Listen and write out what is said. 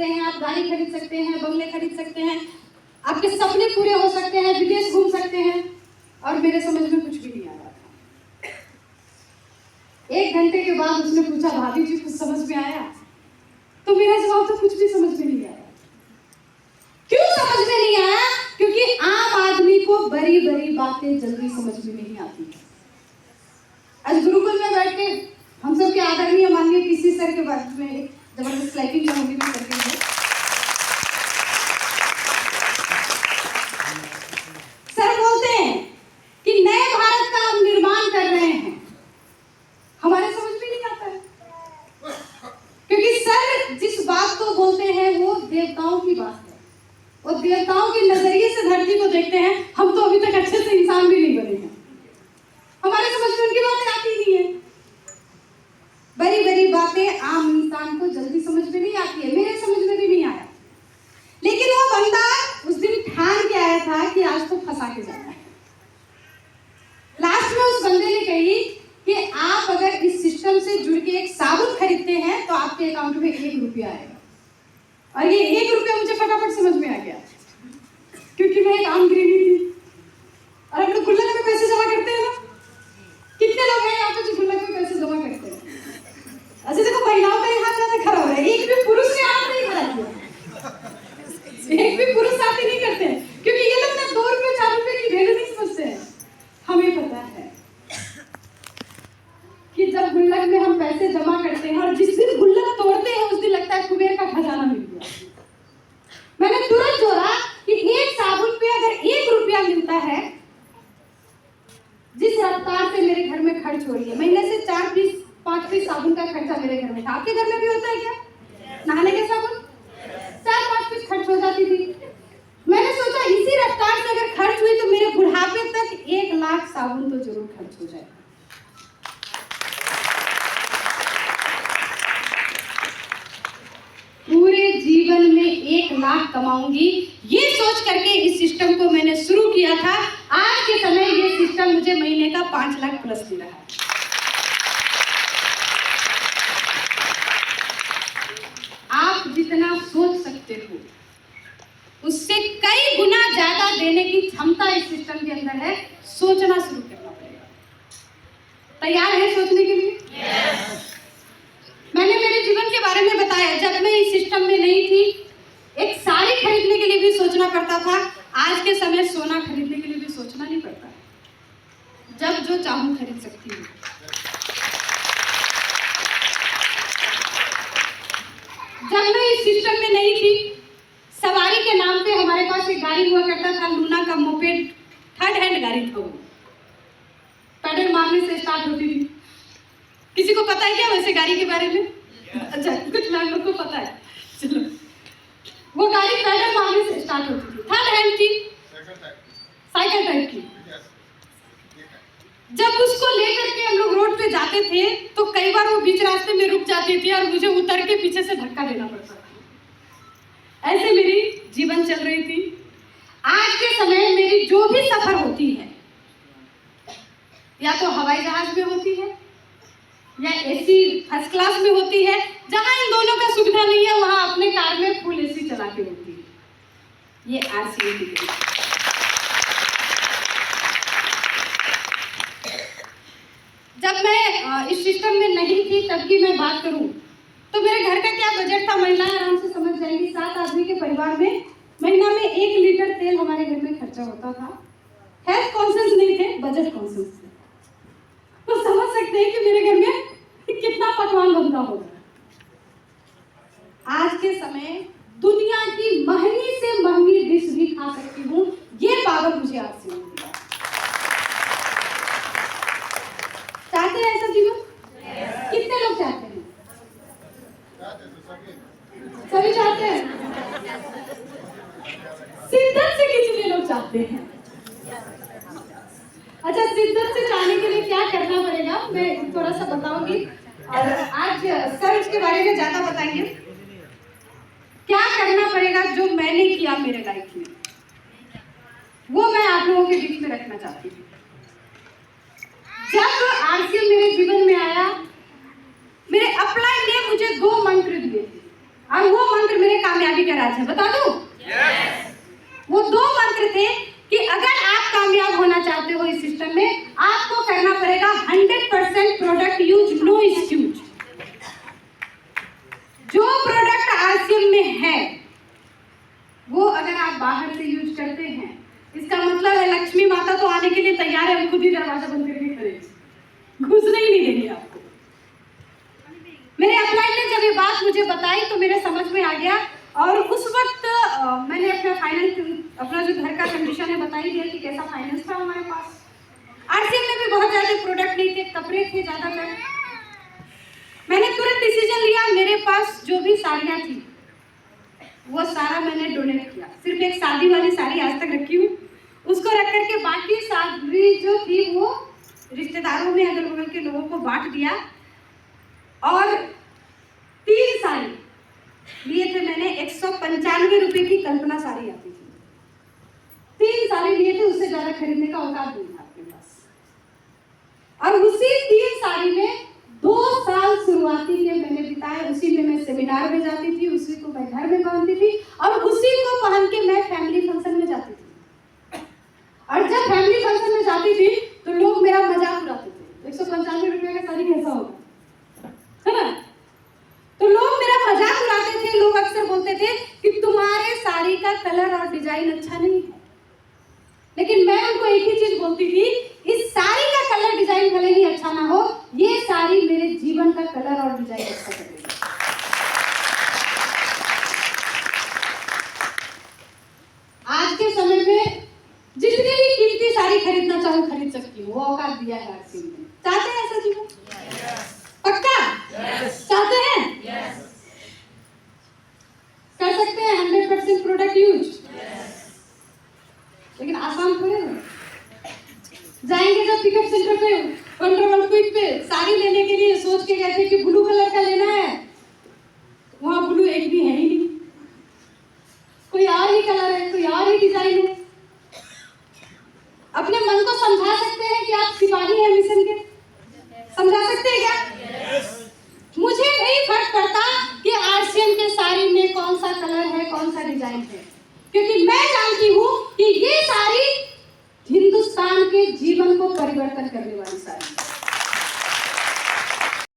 हैं, आप गाड़ी खरीद सकते हैं, बंगले खरीद सकते हैं, आपके सपने पूरे हो सकते हैं, विदेश घूम सकते हैं। और मेरे समझ में कुछ भी नहीं आ रहा था। 1 घंटे के बाद उसने पूछा, भाभी जी कुछ समझ में आया? तो मेरा जवाब तो कुछ भी समझ में नहीं आया। क्यों समझ में नहीं आया? क्योंकि आम आदमी को बड़ी बड़ी बातें जल्दी समझ में नहीं आती। आज गुरुकुल में बैठ के हम सब के आदरणीय माननीय पीसी सर के बारे में जबरदस्त स्लाइडिंग चाहूंगी मैं करके हैं। सर बोलते हैं कि नए भारत का हम निर्माण कर रहे हैं। हमारे समझ में नहीं आता है, क्योंकि सर जिस बात को बोलते हैं वो देवताओं की बात है। वो देवताओं के नजरिए से धरती को देखते हैं। हम तो अभी तक अच्छे से इंसान भी नहीं बने हैं। हमारे समझ में उनकी बातें आती नहीं है। बड़ी बड़ी बातें आम इंसान को जल्दी समझ में नहीं आती है। मेरे समझ में भी नहीं आया। लेकिन वो बंदा उस दिन ठान के आया था कि आज तो फंसा के जाना है। लास्ट में उस बंदे ने कही कि आप अगर इस सिस्टम से जुड़ के एक साबुन खरीदते हैं तो आपके अकाउंट में 1 रुपया आएगा। और ये 1 रुपया मुझे फटाफट समझ में आ गया, क्योंकि मैं एक आम गृहिणी थी। और हम लोग गुल्लक में पैसे जमा करते हैं ना। कितने लोग हैं यहाँ पे जो गुल्लक में पैसे जमा करते हैं? अच्छा देखो, महिलाओं का हाथ ज्यादा खड़ा हो रहा है। एक भी पुरुष ने हाथ नहीं खड़ा किया। एक भी पुरुष हाथ नहीं करते हैं, क्योंकि ये लोग ना 2 रुपए 4 रुपए की वैल्यू नहीं समझते हैं। हमें पता है कि जब गुल्लक में हम पैसे जमा करते हैं और जिस दिन गुल्लक तोड़ते हैं उस दिन लगता है कुबेर का खजाना मिल गया। मैंने तुरंत जोड़ा कि एक साबुन पे अगर 1 रुपया मिलता है, जिस रफ्तार से मेरे घर में खर्च हो रही है, महीने से 4 पीस 5 पीस साबुन का खर्चा मेरे घर में था। आपके घर में भी होता है क्या? नहाने के साबुन 4-5 पीस खर्च हो जाती थी। मैंने सोचा इसी रफ्तार से अगर खर्च हुई तो मेरे बुढ़ापे तक 1 लाख साबुन तो जरूर खर्च हो जाएगा। पूरे जीवन में 1 लाख कमाऊंगी, ये सोच करके इस सिस्टम को मैंने शुरू किया था। आज के समय ये सिस्टम मुझे महीने का 5 लाख प्लस दे रहा है। आप जितना सोच सकते हो उससे कई गुना ज्यादा देने की क्षमता इस सिस्टम के अंदर है। सोचना शुरू करना पड़ेगा। तैयार है सोचने के लिए? मैंने मेरे जीवन के बारे में बताया। जब मैं इस सिस्टम में नहीं थी, एक साड़ी खरीदने के लिए भी सोचना पड़ता था। आज के समय सोना खरीदने के लिए भी सोचना नहीं पड़ता। जब जो चाहूं खरीद सकती हूँ। जब मैं इस सिस्टम में नहीं थी, सवारी के नाम पे हमारे पास एक गाड़ी हुआ करता था, लूना का मोपेड, 3rd हैंड गाड़ी था वो। पैडल मारने से स्टार्ट होती थी। किसी को पता है क्या वैसे गाड़ी के बारे में? अच्छा, कुछ लोगों को पता है। चलो, वो गाड़ी पैडल मारने से स्टार्ट होती थी, 3rd हैंड थी, साइकिल टाइप की। जब उसको लेकर के हम लोग रोड पे जाते थे तो कई बार वो बीच रास्ते में रुक जाती थी और मुझे उतर के पीछे से धक्का देना पड़ता था। ऐसे मेरी जीवन चल रही थी। आज के समय मेरी जो भी सफर होती है, या तो हवाई जहाज में होती है या एसी फर्स्ट क्लास में होती है। जहां इन दोनों का सुविधा नहीं है वहां अपने कार में फुल एसी चला के होती है। ये आरसीए की। जब मैं इस सिस्टम में नहीं थी तब की मैं बात करूं तो मेरे घर का क्या बजट था, महिलाएं आराम से समझ जाएंगी। 7 आदमी के परिवार में महीना में 1 लीटर तेल हमारे घर में खर्चा होता था। हेल्थ कॉन्शियस नहीं थे, बजट कॉन्शियस थे। तो समझ सकते हैं कि मेरे घर में कितना पकवान बनता होगा। आज के समय दुनिया की महंगी से महंगी डिश भी खा सकती हूँ। ये पावर मुझे आज से मिली है। चाहते हैं ऐसा जीवन? कितने लोग चाहते हैं? सभी चाहते हैं। शिद्दत से कितने लोग चाहते हैं? अच्छा, शिद्दत से चाहने के लिए क्या करना पड़ेगा मैं थोड़ा सा बताऊंगी। और आज सर इसके बारे में ज्यादा बताएंगे। क्या करना पड़ेगा जो मैंने किया मेरे लाइफ में, वो मैं आप लोगों के बीच में रखना चाहती हूँ। जब आरसीएम मेरे जीवन में आया, मेरे अपलाइन ने मुझे 2 मंत्र दिए थे और वो मंत्र मेरे काम कामयाबी का राज है, बता दूं? वो 2 मंत्र थे कि अगर आप कामयाब होना चाहते हो इस सिस्टम में, आपको करना पड़ेगा 100% प्रोडक्ट यूज, नो एक्सक्यूज। जो प्रोडक्ट आरसीएम में है वो अगर आप बाहर से यूज करते हैं, इसका मतलब है लक्ष्मी माता तो आने के लिए तैयार है, खुद ही दरवाजा बंद करके खड़े, घुसने ही नहीं देंगे आपको। मेरे अपलाइन ने जब ये बात मुझे बताई तो मेरे समझ में आ गया, और उस वक्त मैंने अपना जो घर का कंडीशन है बता ही दिया कि कैसा फाइनेंस था हमारे पास। आरसीएम में भी बहुत ज्यादा प्रोडक्ट नहीं थे, कपड़े थे ज्यादातर। मैंने तुरंत डिसीजन लिया, मेरे पास जो भी साड़ियाँ थी वो सारा मैंने डोनेट किया। सिर्फ एक शादी वाली साड़ी आज तक रखी हूँ, उसको रख करके बाकी साड़ी जो थी वो रिश्तेदारों में, अगल बगल के लोगों को बांट दिया। और 3 साड़ी लिए थे मैंने, 195 रुपए की कल्पना साड़ी आती थी। 3 साड़ी लिए थे, उससे ज्यादा खरीदने का औकात नहीं था अपने पास। और उसी 3 साड़ी में 2 साल शुरुआती के मैंने बिताए। उसी में मैं सेमिनार में जाती थी, उसी को मैं घर में पहनती थी, और उसी को पहन के मैं फैमिली फंक्शन में जाती थी। और जब फैमिली फंक्शन में जाती थी तो लोग मेरा मजाक उड़ाते थे, 195 रुपए का साड़ी कैसा होगा, है ना? तो लोग मेरा मजाक उड़ाते थे। लोग अक्सर बोलते थे कि तुम्हारे साड़ी का कलर और डिजाइन अच्छा नहीं है, लेकिन मैं उनको एक ही चीज बोलती थी, इस साड़ी का कलर डिजाइन भले ही अच्छा ना हो, ये साड़ी मेरे जीवन का कलर और डिजाइन अच्छा करेगी। आज के समय में जितनी भी कीमती साड़ी खरीदना चाहो खरीद सकती हूँ, वो औकात दिया है आरसीएम ने। चाहते हैं ऐसा जीवन? पक्का? चाहते हैं? कर सकते हैं 100% प्रोडक्ट यूज, लेकिन आसान थोड़ी है। जाएंगे जब पिकअप सेंटर पे, वंडरवर्ल्ड क्विक पे साड़ी लेने के लिए सोच के गए थे कि ब्लू कलर का लेना है, वहां ब्लू एक भी है ही नहीं, कोई और ही कलर है, कोई और ही डिजाइन है। अपने मन को समझा सकते हैं कि आप सिपाही हैं मिशन के? समझा सकते हैं क्या? मुझे नहीं फर्क पड़ता कि आरसीएम के साड़ी में कौन सा कलर है, कौन सा डिजाइन है, क्योंकि मैं जानती हूँ कि ये साड़ी हिंदुस्तान के जीवन को परिवर्तन करने वाली